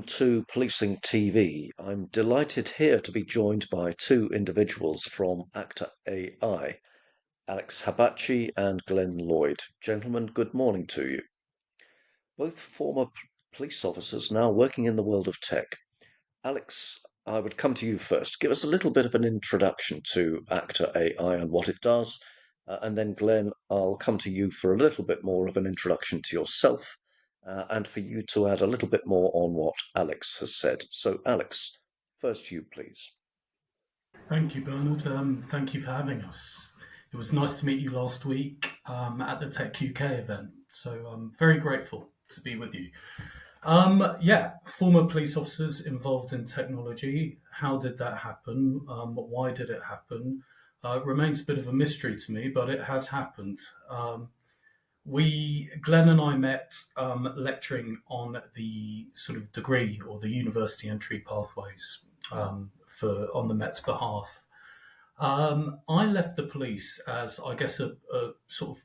to Policing TV. I'm delighted here to be joined by two individuals from Actr AI, Alex Habachi and Glenn Lloyd. Gentlemen, good morning to you. Both former police officers now working in the world of tech. Alex, I would come to you first. Give us a little bit of an introduction to Actr AI and what it does. And then, Glenn, I'll come to you for a little bit more of an introduction to yourself and for you to add a little bit more on what Alex has said. So, Alex, first you, please. Thank you, Bernard. Thank you for having us. It was nice to meet you last week at the Tech UK event. So I'm very grateful to be with you. Former police officers involved in technology. How did that happen? Why did it happen? It remains a bit of a mystery to me, but it has happened. Glenn and I met lecturing on the sort of degree or the university entry pathways on the Met's behalf. I left the police as, I guess, a sort of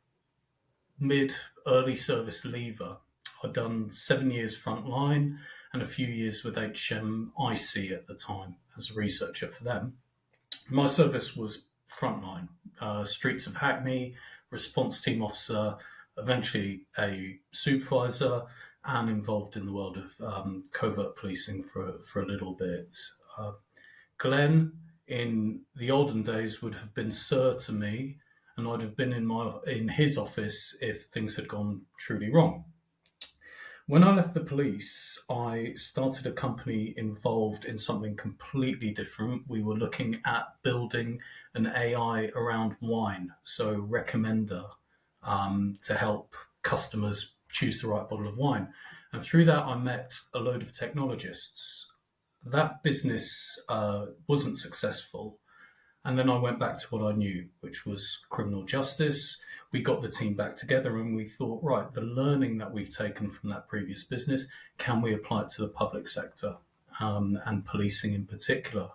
early service leaver. I'd done 7 years frontline and a few years with HMIC at the time as a researcher for them. My service was frontline, streets of Hackney, response team officer, eventually a supervisor, and involved in the world of covert policing for a little bit. Glenn, in the olden days, would have been sir to me, and I'd have been in his office if things had gone truly wrong. When I left the police, I started a company involved in something completely different. We were looking at building an AI around wine, so recommender, to help customers choose the right bottle of wine. And through that, I met a load of technologists. That business wasn't successful. And then I went back to what I knew, which was criminal justice. We got the team back together and we thought, right, the learning that we've taken from that previous business, can we apply it to the public sector and policing in particular?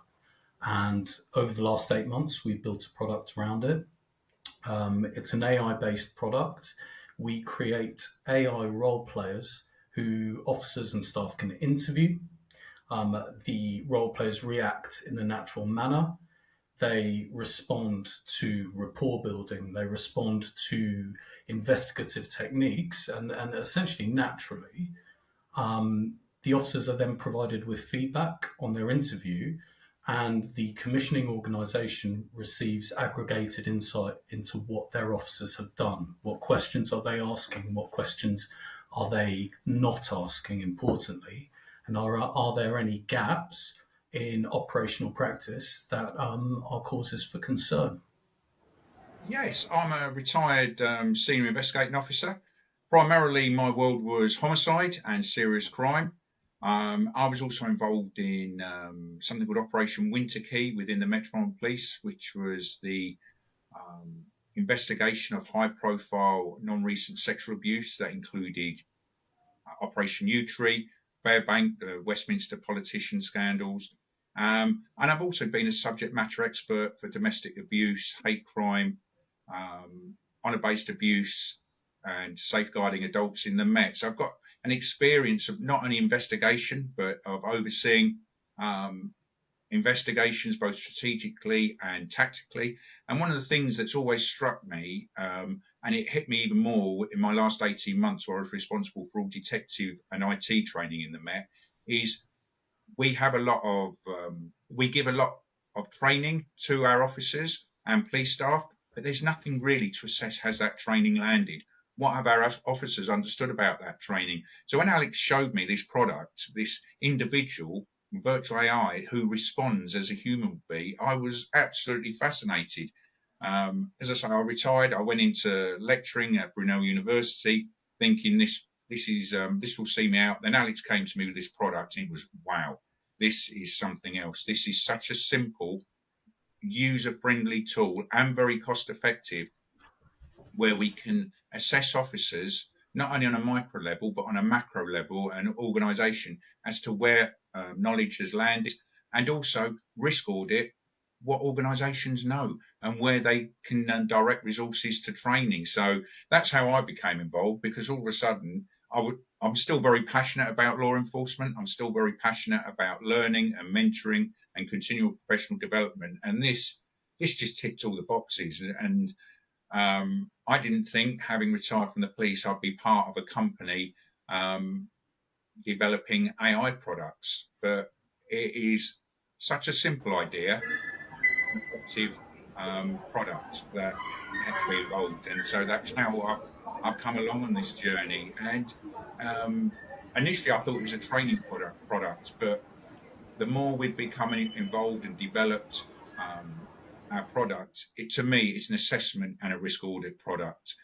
And over the last 8 months, we've built a product around it. It's an AI-based product. We create AI role players who officers and staff can interview. The role players react in a natural manner. They respond to rapport building. They respond to investigative techniques, and essentially naturally. The officers are then provided with feedback on their interview, and the commissioning organisation receives aggregated insight into what their officers have done. What questions are they asking? What questions are they not asking, importantly? And are there any gaps in operational practice that are causes for concern? Yes, I'm a retired senior investigating officer. Primarily, my world was homicide and serious crime. I was also involved in something called Operation Winter Key within the Metropolitan Police, which was the investigation of high-profile non-recent sexual abuse that included Operation Tree, Fairbank, the Westminster politician scandals. And I've also been a subject matter expert for domestic abuse, hate crime, honour-based abuse, and safeguarding adults in the Met. So I've got an experience of not only investigation, but of overseeing investigations both strategically and tactically. And one of the things that's always struck me, and it hit me even more in my last 18 months where I was responsible for all detective and IT training in the Met, is we give a lot of training to our officers and police staff, but there's nothing really to assess has that training landed. What have our officers understood about that training? So when Alex showed me this product, this individual virtual AI who responds as a human would be, I was absolutely fascinated. As I say, I retired. I went into lecturing at Brunel University, thinking this will see me out. Then Alex came to me with this product, and it was wow. This is something else. This is such a simple, user-friendly tool and very cost-effective, where we can assess officers not only on a micro level but on a macro level and organisation as to where knowledge has landed, and also risk audit what organisations know and where they can direct resources to training. So that's how I became involved, because all of a sudden I'm still very passionate about law enforcement. I'm still very passionate about learning and mentoring and continual professional development. And this just ticked all the boxes. And I didn't think, having retired from the police, I'd be part of a company developing AI products. But it is such a simple idea, effective product that had to be evolved. And so that's how I've come along on this journey. And initially, I thought it was a training product, but the more we've become involved and developed our product, to me, it's an assessment and a risk audit product.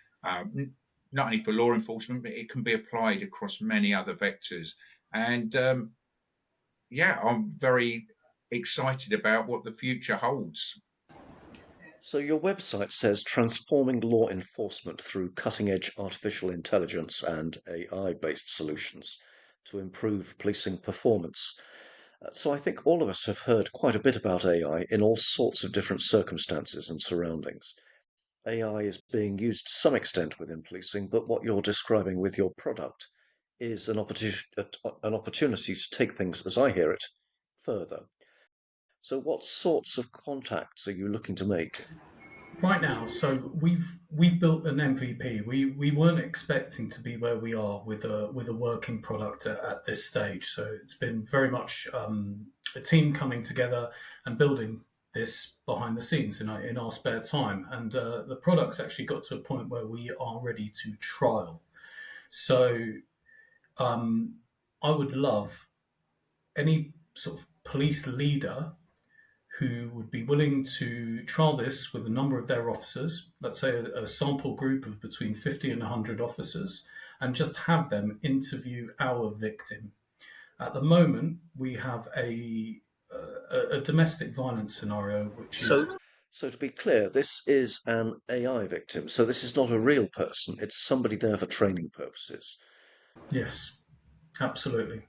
Not only for law enforcement, but it can be applied across many other vectors. And yeah, I'm very excited about what the future holds. So your website says transforming law enforcement through cutting-edge artificial intelligence and AI-based solutions to improve policing performance. So I think all of us have heard quite a bit about AI in all sorts of different circumstances and surroundings. AI is being used to some extent within policing, but what you're describing with your product is an opportunity to take things, as I hear it, further. So what sorts of contacts are you looking to make? Right now, so we've built an MVP. We weren't expecting to be where we are with a working product at this stage. So it's been very much a team coming together and building this behind the scenes in our spare time. And the product's actually got to a point where we are ready to trial. So um, I would love any sort of police leader who would be willing to trial this with a number of their officers, let's say a sample group of between 50 and 100 officers, and just have them interview our victim. At the moment, we have a domestic violence scenario, which So, is, so to be clear, this is an AI victim. So this is not a real person. It's somebody there for training purposes. yes, absolutely.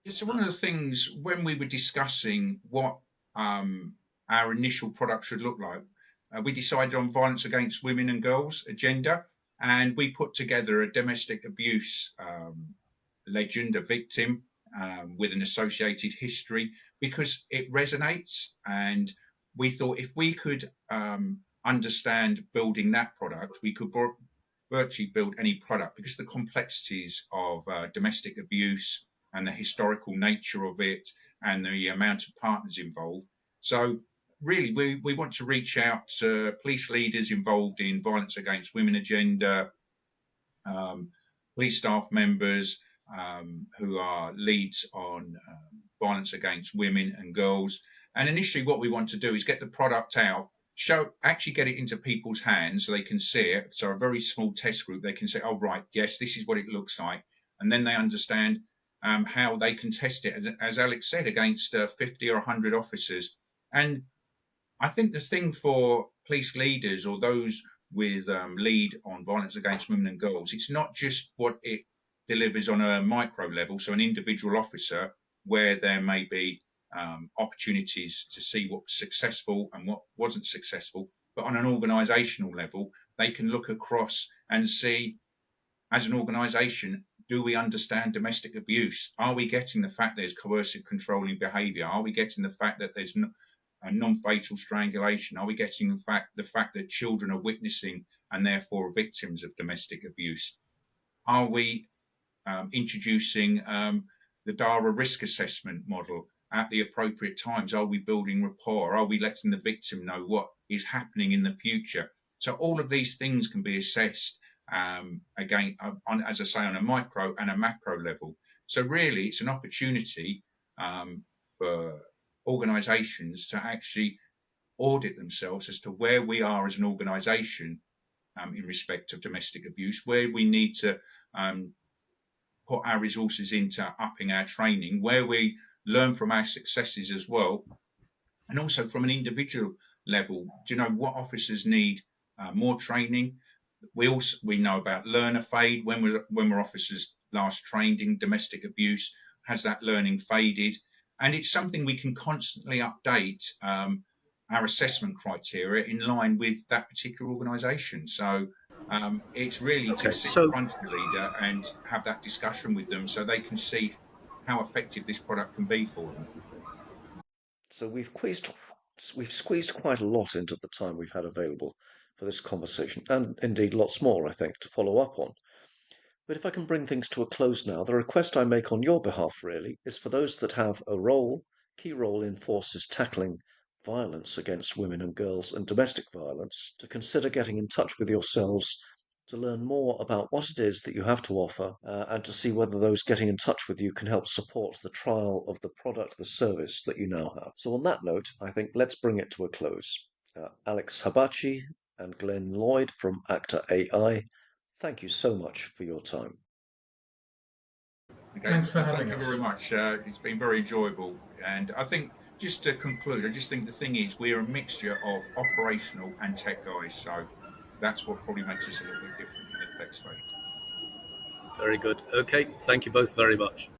Yeah, so one of the things when we were discussing what our initial product should look like, we decided on violence against women and girls agenda, and we put together a domestic abuse legend, a victim with an associated history, because it resonates. And we thought if we could understand building that product, we could virtually build any product, because the complexities of domestic abuse and the historical nature of it and the amount of partners involved. So really, we want to reach out to police leaders involved in violence against women agenda, um, police staff members who are leads on violence against women and girls. And initially, what we want to do is get the product out, actually get it into people's hands so they can see it. So a very small test group, they can say, "Oh right, yes, this is what it looks like," and then they understand how they can test it, as Alex said, against 50 or 100 officers. And I think the thing for police leaders or those with lead on violence against women and girls, it's not just what it delivers on a micro level, so an individual officer, where there may be opportunities to see what was successful and what wasn't successful, but on an organisational level, they can look across and see, as an organisation, do we understand domestic abuse? Are we getting the fact there's coercive controlling behaviour? Are we getting the fact that there's a non-fatal strangulation? Are we getting the fact that children are witnessing and therefore victims of domestic abuse? Are we introducing the DARA risk assessment model at the appropriate times? Are we building rapport? Are we letting the victim know what is happening in the future? So all of these things can be assessed again, as I say, on a micro and a macro level. So really, it's an opportunity for organisations to actually audit themselves as to where we are as an organisation in respect of domestic abuse, where we need to put our resources into upping our training, where we learn from our successes as well, and also from an individual level. Do you know what officers need more training? We know about learner fade. When we're officers last trained in domestic abuse, has that learning faded? And it's something we can constantly update our assessment criteria in line with that particular organisation. So It's really to Okay, sit in so front of the leader and have that discussion with them so they can see how effective this product can be for them. so we've squeezed quite a lot into the time we've had available for this conversation, and indeed lots more, I think, to follow up on. But if I can bring things to a close now, the request I make on your behalf really is for those that have a key role in forces tackling violence against women and girls and domestic violence to consider getting in touch with yourselves to learn more about what it is that you have to offer and to see whether those getting in touch with you can help support the trial of the product, the service that you now have. So, on that note, I think let's bring it to a close. Alex Habachi and Glenn Lloyd from Actr AI, thank you so much for your time. Okay, Thanks for well, thank having you very us. much. It's been very enjoyable. And I think, just to conclude, I just think the thing is we're a mixture of operational and tech guys. So that's what probably makes us a little bit different in the tech space. Very good. Okay, thank you both very much.